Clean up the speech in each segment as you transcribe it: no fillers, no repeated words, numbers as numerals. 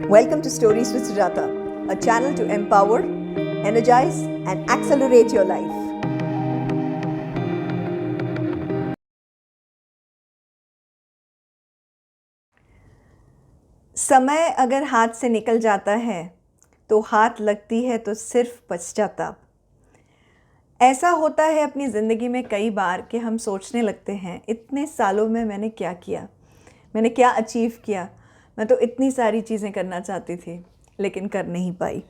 Welcome to Stories with Sujata, a channel to empower, energize, and accelerate your life. समय अगर हाथ से निकल जाता है तो हाथ लगती है तो सिर्फ पछतावा। ऐसा होता है अपनी ज़िंदगी में कई बार कि हम सोचने लगते हैं इतने सालों में मैंने क्या किया, मैंने क्या अचीव किया। मैं तो इतनी सारी चीज़ें करना चाहती थी लेकिन कर नहीं पाई।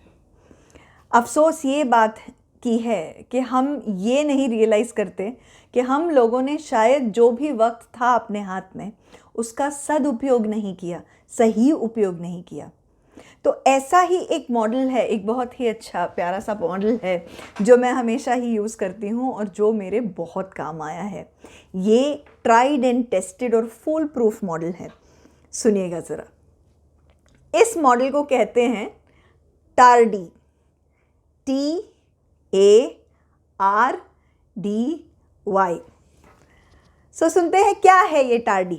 अफ़सोस ये बात की है कि हम ये नहीं रियलाइज़ करते कि हम लोगों ने शायद जो भी वक्त था अपने हाथ में उसका सदुपयोग नहीं किया, सही उपयोग नहीं किया। तो ऐसा ही एक मॉडल है, एक बहुत ही अच्छा प्यारा सा मॉडल है जो मैं हमेशा ही यूज़ करती हूँ और जो मेरे बहुत काम आया है। ये ट्राइड एंड टेस्टेड और फुल प्रूफ मॉडल है। सुनिएगा ज़रा। इस मॉडल को कहते हैं टार्डी, TARDY। सो सुनते हैं क्या है ये टार्डी।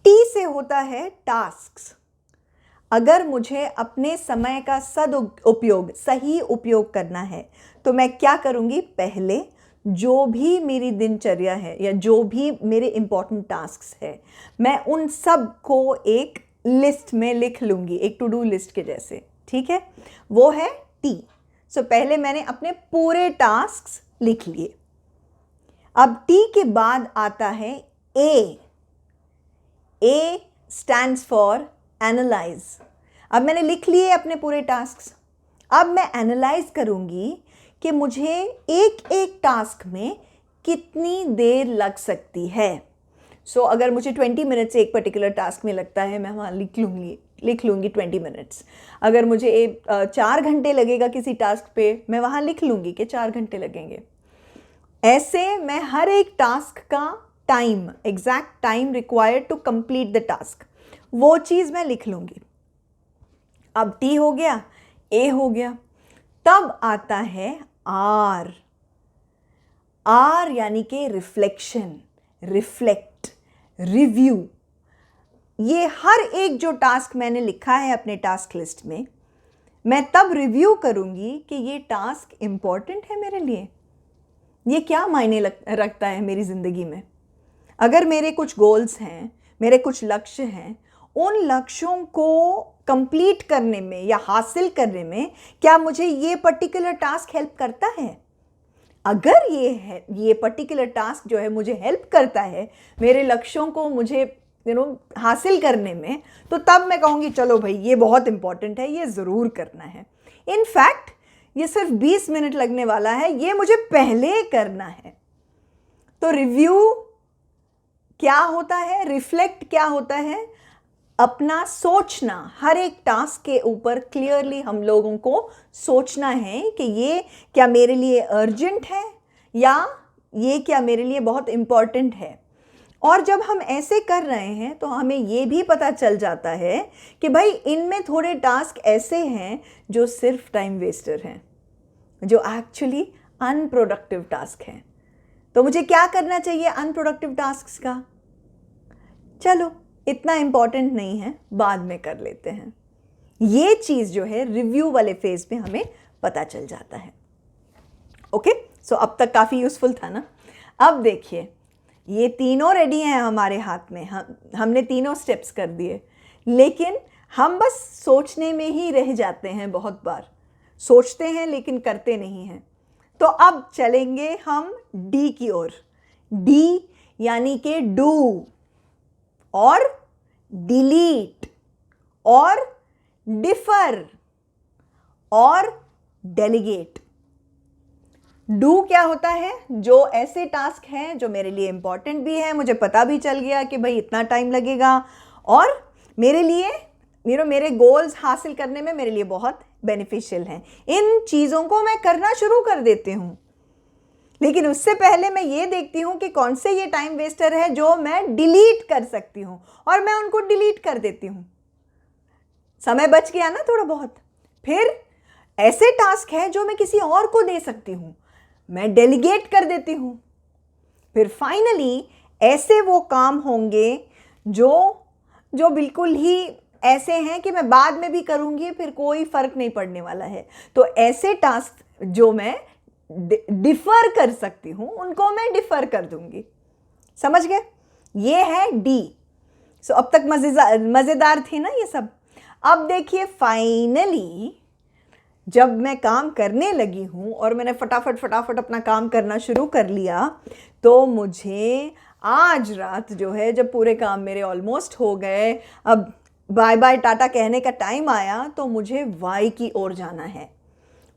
टी से होता है टास्क्स। अगर मुझे अपने समय का सदुपयोग, सही उपयोग करना है तो मैं क्या करूँगी? पहले जो भी मेरी दिनचर्या है या जो भी मेरे इम्पॉर्टेंट टास्क्स है मैं उन सब को एक लिस्ट में लिख लूँगी, एक टू डू लिस्ट के जैसे। ठीक है, वो है टी। सो पहले मैंने अपने पूरे टास्क्स लिख लिए। अब टी के बाद आता है A. A stands for analyse. अब मैंने लिख लिए अपने पूरे टास्क्स। अब मैं एनालाइज करूँगी कि मुझे एक एक टास्क में कितनी देर लग सकती है। सो अगर मुझे 20 मिनट्स एक पर्टिकुलर टास्क में लगता है मैं वहाँ लिख लूँगी 20 मिनट्स। अगर मुझे 4 घंटे लगेगा किसी टास्क पे मैं वहाँ लिख लूँगी कि 4 घंटे लगेंगे। ऐसे मैं हर एक टास्क का time, exact time required to complete the task, वो चीज़ मैं लिख लूँगी। अब टी हो गया, ए हो गया, तब आता है आर। आर यानी कि रिफ्लेक्शन, रिफ्लेक्ट, रिव्यू। ये हर एक जो टास्क मैंने लिखा है अपने टास्क लिस्ट में मैं तब रिव्यू करूँगी कि ये टास्क इम्पॉर्टेंट है मेरे लिए, ये क्या मायने रखता है मेरी ज़िंदगी में। अगर मेरे कुछ गोल्स हैं, मेरे कुछ लक्ष्य हैं, उन लक्ष्यों को कंप्लीट करने में या हासिल करने में क्या मुझे ये पर्टिकुलर टास्क हेल्प करता है? अगर ये पर्टिकुलर टास्क जो है मुझे हेल्प करता है मेरे लक्ष्यों को मुझे हासिल करने में, तो तब मैं कहूँगी चलो भाई ये बहुत इंपॉर्टेंट है, ये ज़रूर करना है। इनफैक्ट ये सिर्फ 20 मिनट लगने वाला है, ये मुझे पहले करना है। तो रिव्यू क्या होता है, रिफ्लेक्ट क्या होता है? अपना सोचना। हर एक टास्क के ऊपर क्लियरली हम लोगों को सोचना है कि ये क्या मेरे लिए अर्जेंट है या ये क्या मेरे लिए बहुत इम्पॉर्टेंट है। और जब हम ऐसे कर रहे हैं तो हमें ये भी पता चल जाता है कि भाई इनमें थोड़े टास्क ऐसे हैं जो सिर्फ टाइम वेस्टर हैं, जो एक्चुअली अनप्रोडक्टिव टास्क हैं। तो मुझे क्या करना चाहिए अनप्रोडक्टिव टास्क्स का? चलो इतना इम्पॉर्टेंट नहीं है, बाद में कर लेते हैं। ये चीज़ जो है रिव्यू वाले फेज में हमें पता चल जाता है। ओके, सो अब तक काफ़ी यूज़फुल था ना। अब देखिए ये तीनों रेडी हैं हमारे हाथ में, हमने तीनों स्टेप्स कर दिए, लेकिन हम बस सोचने में ही रह जाते हैं। बहुत बार सोचते हैं लेकिन करते नहीं हैं। तो अब चलेंगे हम डी की ओर। डी यानी कि डू और डिलीट और डिफर और डेलीगेट। डू क्या होता है? जो ऐसे टास्क हैं जो मेरे लिए इंपॉर्टेंट भी है, मुझे पता भी चल गया कि भाई इतना टाइम लगेगा और मेरे लिए मेरे गोल्स हासिल करने में मेरे लिए बहुत बेनिफिशियल हैं। इन चीज़ों को मैं करना शुरू कर देती हूँ, लेकिन उससे पहले मैं ये देखती हूँ कि कौन से ये टाइम वेस्टर है जो मैं डिलीट कर सकती हूँ और मैं उनको डिलीट कर देती हूँ। समय बच गया ना थोड़ा बहुत। फिर ऐसे टास्क हैं जो मैं किसी और को दे सकती हूँ, मैं डेलीगेट कर देती हूँ। फिर फाइनली ऐसे वो काम होंगे जो बिल्कुल ही ऐसे हैं कि मैं बाद में भी करूँगी फिर कोई फ़र्क नहीं पड़ने वाला है। तो ऐसे टास्क जो मैं डिफ़र कर सकती हूँ उनको मैं डिफ़र कर दूँगी। समझ गए? ये है डी। सो अब तक मज़ेदार थी ना ये सब। अब देखिए फाइनली जब मैं काम करने लगी हूँ और मैंने फटाफट अपना काम करना शुरू कर लिया, तो मुझे आज रात जो है, जब पूरे काम मेरे ऑलमोस्ट हो गए, अब बाय बाय टाटा कहने का टाइम आया, तो मुझे वाई की ओर जाना है।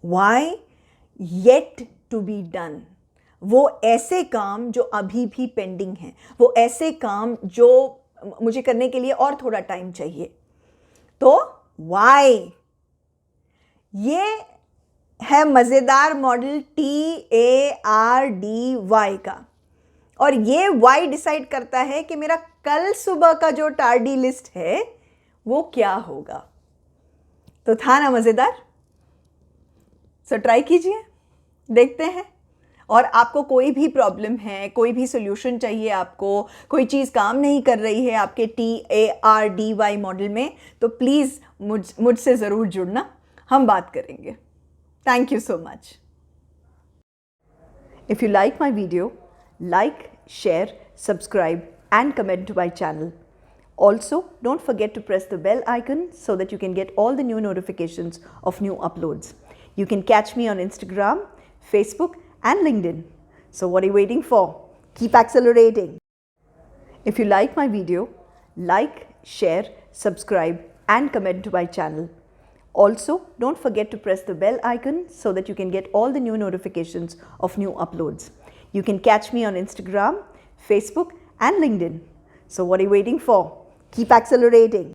Why yet to be done. वो ऐसे काम जो अभी भी पेंडिंग हैं, वो ऐसे काम जो मुझे करने के लिए और थोड़ा टाइम चाहिए। तो वाई, ये है मज़ेदार मॉडल TARDY का। और ये वाई डिसाइड करता है कि मेरा कल सुबह का जो टार्डी लिस्ट है वो क्या होगा। तो था ना मज़ेदार? सो ट्राई कीजिए, देखते हैं। और आपको कोई भी प्रॉब्लम है, कोई भी सोल्यूशन चाहिए, आपको कोई चीज़ काम नहीं कर रही है आपके TARDY मॉडल में, तो प्लीज़ मुझसे ज़रूर जुड़ना, हम बात करेंगे। Thank you so much. If you like my video, like, share, subscribe and comment to my channel. Also, don't forget to press the bell icon so that you can get all the new notifications of new uploads. You can catch me on Instagram, Facebook and LinkedIn. So what are you waiting for? Keep accelerating. If you like my video, like, share, subscribe and comment to my channel. Also, don't forget to press the bell icon so that you can get all the new notifications of new uploads. You can catch me on Instagram, Facebook and LinkedIn. So what are you waiting for? Keep accelerating.